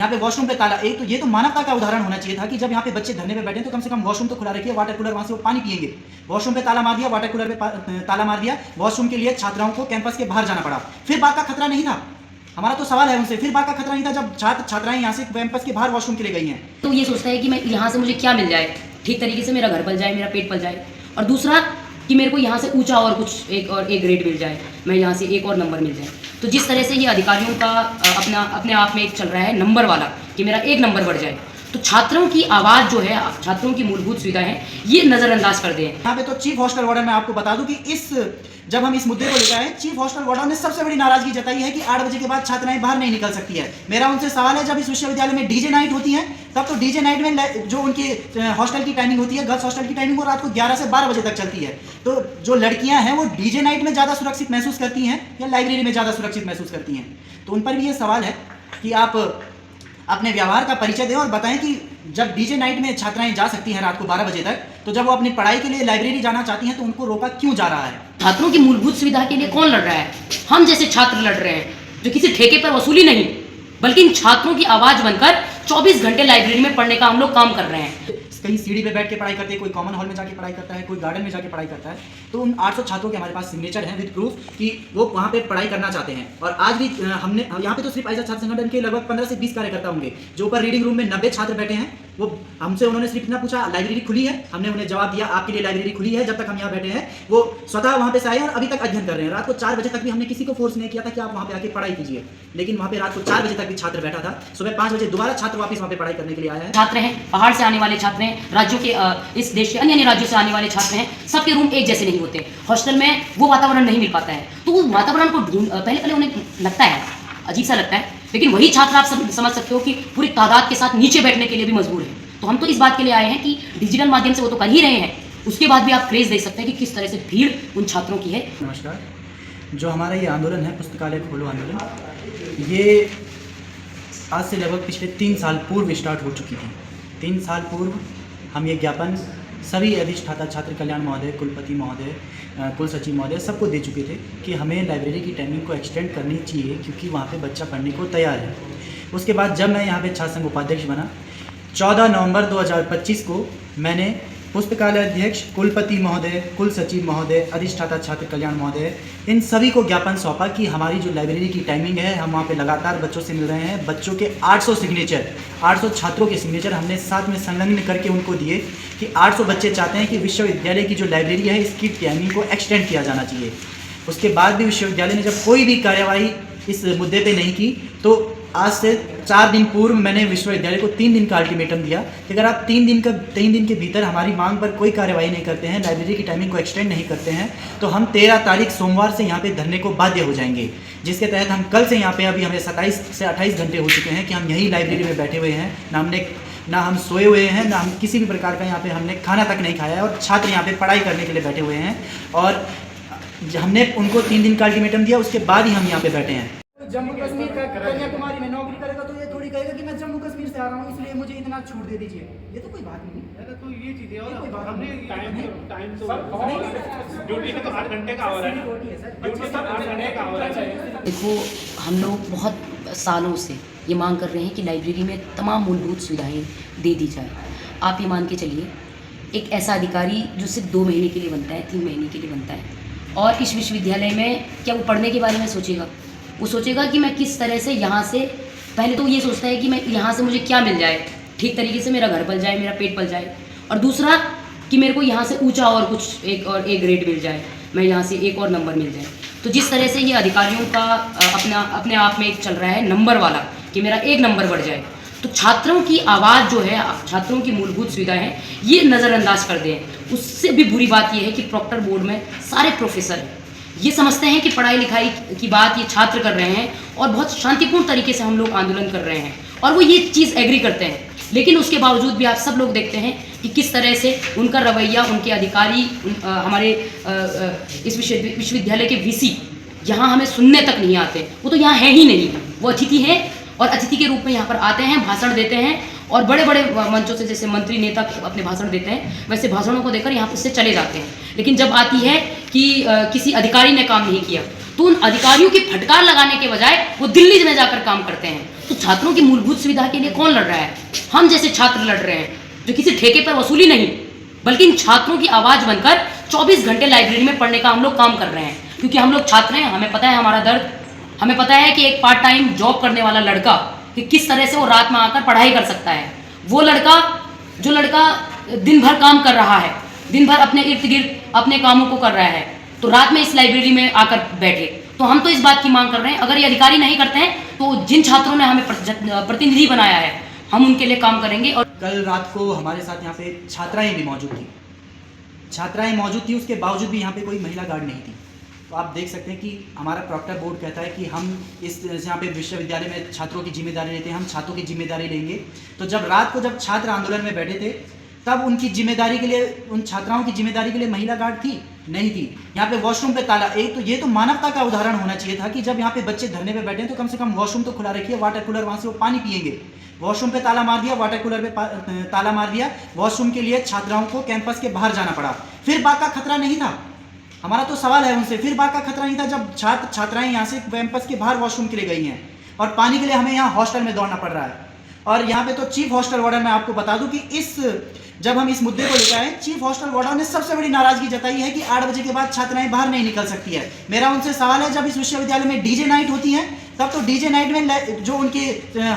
यहाँ पे वॉशरूम पे ताला, एक तो ये तो मानवता का उदाहरण होना चाहिए था कि जब यहाँ पे बच्चे धरने पे बैठे तो कम से कम वॉशरूम तो खुला रखिए, वाटर कूलर वहाँ से वो पानी पिएंगे। वॉशरूम पे ताला मार दिया, वाटर कूलर पे ताला मार दिया, वॉशरूम के लिए छात्राओं को कैंपस के बाहर जाना पड़ा। फिर बात का खतरा नहीं था। हमारा तो सवाल है उनसे, फिर बात का खतरा नहीं था जब छात्र छात्राएं यहाँ से कैंपस के बाहर वॉशरूम के लिए गई हैं। तो ये सोचता है कि मैं यहाँ से मुझे क्या मिल जाए, ठीक तरीके से मेरा घर पल जाए, मेरा पेट पल जाए, और दूसरा कि मेरे को यहाँ से ऊंचा और कुछ एक ग्रेड मिल जाए, मैं यहाँ से एक और नंबर मिल जाए। तो जिस तरह से ये अधिकारियों का अपने आप में एक चल रहा है नंबर वाला, कि मेरा एक नंबर बढ़ जाए, तो छात्रों की आवाज़ जो है, छात्रों की मूलभूत सुविधा है, ये नज़रअंदाज कर दें। यहाँ पे तो चीफ हॉस्टल वार्डन, मैं आपको बता दूं कि जब हम इस मुद्दे को लेकर आए, चीफ हॉस्टल वार्डन ने सबसे बड़ी नाराजगी जताई है कि 8 बजे के बाद छात्राएं बाहर नहीं निकल सकती है। मेरा उनसे सवाल है, जब इस विश्वविद्यालय में डीजे नाइट होती है, तब तो डीजे नाइट में जो उनकी हॉस्टल की टाइमिंग होती है, गर्ल्स हॉस्टल की टाइमिंग, वो रात को 11 से 12 बजे तक चलती है। तो जो लड़कियां हैं वो डीजे नाइट में ज़्यादा सुरक्षित महसूस करती हैं या लाइब्रेरी में ज़्यादा सुरक्षित महसूस करती हैं? तो उन पर भी ये सवाल है कि आप अपने व्यवहार का परिचय दें और बताएं कि जब डीजे नाइट में छात्राएं जा सकती हैं रात को 12 बजे तक, तो जब वो अपनी पढ़ाई के लिए लाइब्रेरी जाना चाहती हैं तो उनको रोका क्यों जा रहा है? छात्रों की मूलभूत सुविधा के लिए कौन लड़ रहा है? हम जैसे छात्र लड़ रहे हैं, जो किसी ठेके पर वसूली नहीं, बल्कि इन छात्रों की आवाज़ बनकर 24 घंटे लाइब्रेरी में पढ़ने का हम लोग काम कर रहे हैं। कहीं सीढ़ी पे बैठ के पढ़ाई करते हैं, कोई कॉमन हॉल में जाके पढ़ाई करता है, कोई गार्डन में जाके पढ़ाई करता है। तो उन 800 छात्रों के हमारे पास सिग्नेचर हैं विद प्रूफ कि वो वहाँ पे पढ़ाई करना चाहते हैं। और आज भी हमने यहाँ पे तो सिर्फ ऐसा छात्र संगठन के लगभग 15 से 20 कार्यकर्ता होंगे, जो ऊपर रीडिंग रूम में 90 छात्र बैठे हैं। वो हमसे उन्होंने सिर्फ इतना पूछा, लाइब्रेरी खुली है? हमने उन्हें जवाब दिया, आपके लिए लाइब्रेरी खुली है जब तक हम यहाँ बैठे हैं। वो स्वतः वहाँ पे से आए और अभी तक अध्ययन कर रहे हैं। रात को 4 बजे तक भी हमने किसी को फोर्स नहीं किया था कि आप वहाँ पे आके पढ़ाई कीजिए, लेकिन वहाँ पे रात को 4 बजे तक भी छात्र बैठा था। सुबह 5 बजे दोबारा छात्र वापस वहाँ पे पढ़ाई करने के लिए आया है। छात्र हैं, पहाड़ से आने वाले छात्र हैं, राज्यों के इस देश के अन्य अन्य राज्यों से आने वाले छात्र हैं, सबके रूम एक जैसे नहीं होते। हॉस्टल में वो वातावरण नहीं मिल पाता है, तो वो वातावरण को पहले उन्हें लगता है, अजीब सा लगता है, लेकिन वही छात्र आप समझ सकते हो कि पूरी तादाद के साथ नीचे बैठने के लिए भी मजबूर है। तो हम तो इस बात के लिए आए हैं कि डिजिटल माध्यम से वो तो कर ही रहे हैं, उसके बाद भी आप क्रेज देख सकते हैं कि किस तरह से भीड़ उन छात्रों की है। नमस्कार। जो हमारा ये आंदोलन है, पुस्तकालय खोलो आंदोलन, ये आज से लगभग पिछले 3 साल पूर्व स्टार्ट हो चुकी थी। 3 साल पूर्व हम ये ज्ञापन सभी अधिष्ठाता, छात्र कल्याण महोदय, कुलपति महोदय, कुल सचिव महोदय सबको दे चुके थे कि हमें लाइब्रेरी की टाइमिंग को एक्सटेंड करनी चाहिए, क्योंकि वहाँ पे बच्चा पढ़ने को तैयार है। उसके बाद जब मैं यहाँ पे छात्र संघ उपाध्यक्ष बना, 14 नवंबर 2025 को मैंने पुस्तकालय अध्यक्ष, कुलपति महोदय, कुल सचिव महोदय, अधिष्ठाता छात्र कल्याण महोदय, इन सभी को ज्ञापन सौंपा कि हमारी जो लाइब्रेरी की टाइमिंग है, हम वहाँ पे लगातार बच्चों से मिल रहे हैं। बच्चों के 800 सिग्नेचर, 800 छात्रों के सिग्नेचर हमने साथ में संलग्न करके उनको दिए कि 800 बच्चे चाहते हैं कि विश्वविद्यालय की जो लाइब्रेरी है इसकी टाइमिंग को एक्सटेंड किया जाना चाहिए। उसके बाद भी विश्वविद्यालय ने जब कोई भी कार्यवाही इस मुद्दे पर नहीं की, तो आज से 4 दिन पूर्व मैंने विश्वविद्यालय को 3 दिन का अल्टीमेटम दिया कि अगर आप 3 दिन के भीतर हमारी मांग पर कोई कार्यवाही नहीं करते हैं, लाइब्रेरी की टाइमिंग को एक्सटेंड नहीं करते हैं, तो हम 13 तारीख सोमवार से यहाँ पे धरने को बाध्य हो जाएंगे। जिसके तहत हम कल से यहाँ पे, अभी हमें 27 से 28 घंटे हो चुके हैं कि हम यही लाइब्रेरी में बैठे हुए हैं। ना हम सोए हुए हैं, ना हम किसी भी प्रकार का यहाँ पे हमने खाना तक नहीं खाया है, और छात्र यहाँ पे पढ़ाई करने के लिए बैठे हुए हैं। और हमने उनको 3 दिन का अल्टीमेटम दिया, उसके बाद ही हम यहाँ पे बैठे हैं। जम्मू कश्मीर का कन्याकुमारी में नौकरी करेगा तो ये थोड़ी कहेगा कि मैं जम्मू कश्मीर से आ रहा हूँ, इसलिए मुझे इतना छूट दे दीजिए। ये तो कोई बात नहीं है। तो ये चीज़ें और कोई बात हमने टाइम तो ड्यूटी में तो 8 घंटे का आवर है, ड्यूटी तो 8 घंटे का आवर है। देखो, हम लोग बहुत सालों से ये मांग कर रहे हैं कि लाइब्रेरी में तमाम मूलभूत सुविधाएं दे दी जाए। आप ये मान के चलिए, एक ऐसा अधिकारी जो सिर्फ 2 महीने के लिए बनता है, 3 महीने के लिए बनता है, और इस विश्वविद्यालय में क्या वो पढ़ने के बारे में सोचेगा? वो सोचेगा कि मैं किस तरह से यहाँ से, पहले तो ये सोचता है कि मैं यहाँ से मुझे क्या मिल जाए, ठीक तरीके से मेरा घर पल जाए, मेरा पेट पल जाए, और दूसरा कि मेरे को यहाँ से ऊंचा और कुछ एक ग्रेड मिल जाए, मैं यहाँ से एक और नंबर मिल जाए। तो जिस तरह से ये अधिकारियों का अपने आप में एक चल रहा है नंबर वाला, कि मेरा एक नंबर बढ़ जाए, तो छात्रों की आवाज़ जो है, छात्रों की मूलभूत सुविधा है, ये नज़रअंदाज कर दें। उससे भी बुरी बात ये है कि प्रॉक्टर बोर्ड में सारे प्रोफेसर ये समझते हैं कि पढ़ाई लिखाई की बात ये छात्र कर रहे हैं, और बहुत शांतिपूर्ण तरीके से हम लोग आंदोलन कर रहे हैं, और वो ये चीज़ एग्री करते हैं। लेकिन उसके बावजूद भी आप सब लोग देखते हैं कि किस तरह से उनका रवैया, उनके अधिकारी, हमारे इस विश्वविद्यालय के वीसी यहाँ हमें सुनने तक नहीं आते। वो तो यहाँ है ही नहीं, वो अतिथि हैं, और अतिथि के रूप में यहाँ पर आते हैं, भाषण देते हैं, और बड़े बड़े मंचों से जैसे मंत्री नेता अपने भाषण देते हैं, वैसे भाषणों को देकर यहाँ से चले जाते हैं। लेकिन जब आती है कि किसी अधिकारी ने काम नहीं किया, तो उन अधिकारियों की फटकार लगाने के बजाय वो दिल्ली में जाकर काम करते हैं। तो छात्रों की मूलभूत सुविधा के लिए कौन लड़ रहा है? हम जैसे छात्र लड़ रहे हैं, जो किसी ठेके पर वसूली नहीं, बल्कि इन छात्रों की आवाज़ बनकर 24 घंटे लाइब्रेरी में पढ़ने का हम लोग काम कर रहे हैं। क्योंकि हम लोग छात्र हैं, हमें पता है हमारा दर्द, हमें पता है कि एक पार्ट टाइम जॉब करने वाला लड़का कि किस तरह से वो रात में आकर पढ़ाई कर सकता है। वो लड़का जो लड़का दिन भर काम कर रहा है, दिन भर अपने इर्द गिर्द अपने कामों को कर रहा है, तो रात में इस लाइब्रेरी में आकर बैठे। तो हम तो इस बात की मांग कर रहे हैं, अगर ये अधिकारी नहीं करते हैं तो जिन छात्रों ने हमें प्रतिनिधि बनाया है, हम उनके लिए काम करेंगे। और कल रात को हमारे साथ यहाँ पे छात्राएं भी मौजूद थी, छात्राएं मौजूद थी, उसके बावजूद भी यहाँ पे कोई महिला गार्ड नहीं थी। तो आप देख सकते हैं कि हमारा प्रॉक्टर बोर्ड कहता है कि हम इस यहाँ पे विश्वविद्यालय में छात्रों की जिम्मेदारी लेते हैं, हम छात्रों की जिम्मेदारी लेंगे। तो जब रात को जब छात्र आंदोलन में बैठे थे, तब उनकी जिम्मेदारी के लिए, उन छात्राओं की जिम्मेदारी के लिए महिला गार्ड थी? नहीं थी। यहाँ पे वॉशरूम पे ताला, एक तो ये तो मानवता का उदाहरण होना चाहिए था कि जब यहाँ पे बच्चे धरने पे बैठे हैं तो कम से कम वॉशरूम तो खुला रखिए, वाटर कूलर वहाँ से वो पानी पिएंगे। वॉशरूम पे ताला मार दिया, वाटर कूलर पे ताला मार दिया, वॉशरूम के लिए छात्राओं को कैंपस के बाहर जाना पड़ा। फिर बात का खतरा नहीं था? हमारा तो सवाल है उनसे, फिर बात का खतरा नहीं था जब छात्र छात्राएं यहाँ से कैंपस के बाहर वॉशरूम के लिए गई हैं और पानी के लिए हमें यहाँ हॉस्टल में दौड़ना पड़ रहा है। और यहाँ पे तो चीफ हॉस्टल वार्डन, मैं आपको बता दूं कि जब हम इस मुद्दे को लेकर आए, चीफ हॉस्टल वार्डन ने सबसे बड़ी नाराजगी जताई है कि 8 बजे के बाद छात्राएं बाहर नहीं निकल सकती है। मेरा उनसे सवाल है, जब इस विश्वविद्यालय में डीजे नाइट होती है, तब तो डीजे नाइट में जो उनकी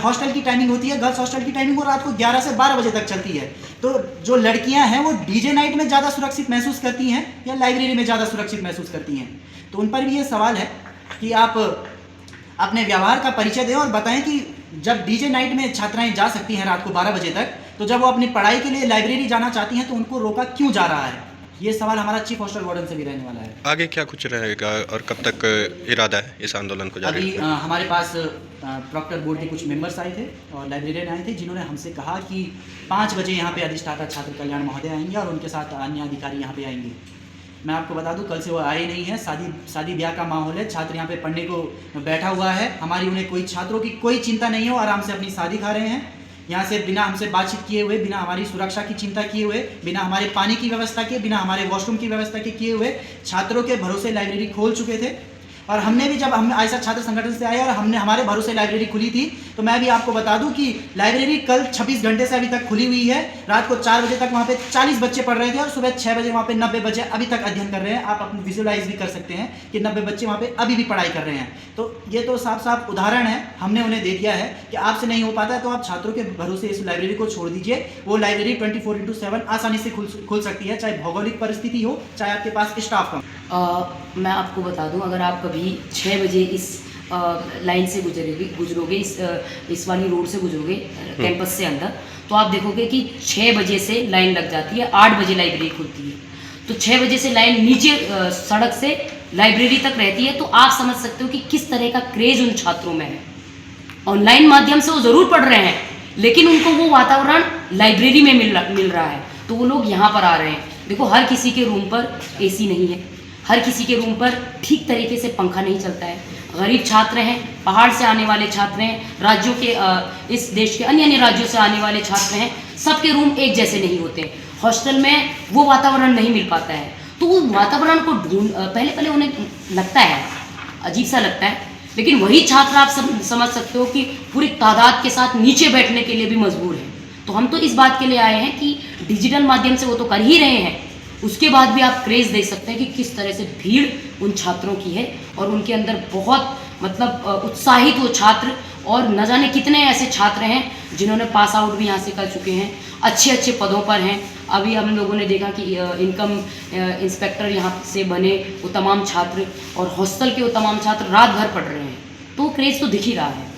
हॉस्टल की टाइमिंग होती है, गर्ल्स हॉस्टल की टाइमिंग, वो रात को 11 से 12 बजे तक चलती है। तो जो लड़कियां हैं वो डीजे नाइट में ज़्यादा सुरक्षित महसूस करती हैं या लाइब्रेरी में ज़्यादा सुरक्षित महसूस करती हैं? तो उन पर भी ये सवाल है कि आप अपने व्यवहार का परिचय दें और बताएं कि जब डीजे नाइट में छात्राएं जा सकती हैं रात को 12 बजे तक, तो जब वो अपनी पढ़ाई के लिए लाइब्रेरी जाना चाहती हैं तो उनको रोका क्यों जा रहा है? ये सवाल हमारा चीफ हॉस्टल वार्डन से भी रहने वाला है। आगे क्या कुछ रहेगा और कब तक इरादा है इस आंदोलन को जारी अभी रखने? हमारे पास प्रॉक्टर बोर्ड के कुछ मेंबर्स आए थे और लाइब्रेरियन आए थे, जिन्होंने हमसे कहा कि 5 बजे यहाँ पे अधिष्ठाता छात्र कल्याण महोदय आएंगे और उनके साथ अन्य अधिकारी यहाँ पे आएंगे। मैं आपको बता दूं, कल से वो आए नहीं है। शादी ब्याह का माहौल है, छात्र यहाँ पे पढ़ने को बैठा हुआ है। हमारी उन्हें कोई छात्रों की कोई चिंता नहीं हो, आराम से अपनी शादी खा रहे हैं यहाँ से, बिना हमसे बातचीत किए हुए, बिना हमारी सुरक्षा की चिंता किए हुए, बिना हमारे पानी की व्यवस्था किए, बिना हमारे वॉशरूम की व्यवस्था के किए हुए छात्रों के भरोसे लाइब्रेरी खोल चुके थे। और हमने भी, जब हम ऐसा छात्र संगठन से आए और हमने हमारे भरोसे लाइब्रेरी खुली थी, तो मैं भी आपको बता दूं कि लाइब्रेरी कल 26 घंटे से अभी तक खुली हुई है। रात को 4 बजे तक वहाँ पे 40 बच्चे पढ़ रहे थे और सुबह 6 बजे वहाँ पे 90 बच्चे अभी तक अध्ययन कर रहे हैं। आप अपने विजुअलाइज भी कर सकते हैं कि 90 बच्चे वहाँ पे अभी भी पढ़ाई कर रहे हैं। तो ये तो साफ साफ उदाहरण है, हमने उन्हें दे दिया है कि आपसे नहीं हो पाता है तो आप छात्रों के भरोसे इस लाइब्रेरी को छोड़ दीजिए। वो लाइब्रेरी 24/7 आसानी से खुल सकती है, चाहे भौगोलिक परिस्थिति हो, चाहे आपके पास स्टाफ कम। मैं आपको बता दूं, अगर आप कभी 6 बजे इस लाइन से गुजरोगे इस वाली रोड से गुजरोगे कैंपस से अंदर, तो आप देखोगे कि 6 बजे से लाइन लग जाती है, 8 बजे लाइब्रेरी खुलती है। तो 6 बजे से लाइन नीचे सड़क से लाइब्रेरी तक रहती है। तो आप समझ सकते हो कि किस तरह का क्रेज उन छात्रों में है। ऑनलाइन माध्यम से वो ज़रूर पढ़ रहे हैं, लेकिन उनको वो वातावरण लाइब्रेरी में मिल रहा है, तो वो लोग यहाँ पर आ रहे हैं। देखो, हर किसी के रूम पर AC नहीं है, हर किसी के रूम पर ठीक तरीके से पंखा नहीं चलता है। गरीब छात्र हैं, पहाड़ से आने वाले छात्र हैं, राज्यों के इस देश के अन्य राज्यों से आने वाले छात्र हैं, सबके रूम एक जैसे नहीं होते। हॉस्टल में वो वातावरण नहीं मिल पाता है, तो वो वातावरण को पहले उन्हें लगता है, अजीब सा लगता है। लेकिन वही छात्र आप समझ सकते हो कि पूरी तादाद के साथ नीचे बैठने के लिए भी मजबूर है। तो हम तो इस बात के लिए आए हैं कि डिजिटल माध्यम से वो तो कर ही रहे हैं, उसके बाद भी आप क्रेज़ देख सकते हैं कि किस तरह से भीड़ उन छात्रों की है और उनके अंदर बहुत उत्साहित वो छात्र, और न जाने कितने ऐसे छात्र हैं जिन्होंने पास आउट भी यहाँ से कर चुके हैं, अच्छे पदों पर हैं। अभी हम लोगों ने देखा कि इनकम इंस्पेक्टर यहाँ से बने वो तमाम छात्र और हॉस्टल के वो तमाम छात्र रात भर पढ़ रहे हैं। तो क्रेज़ तो दिख ही रहा है।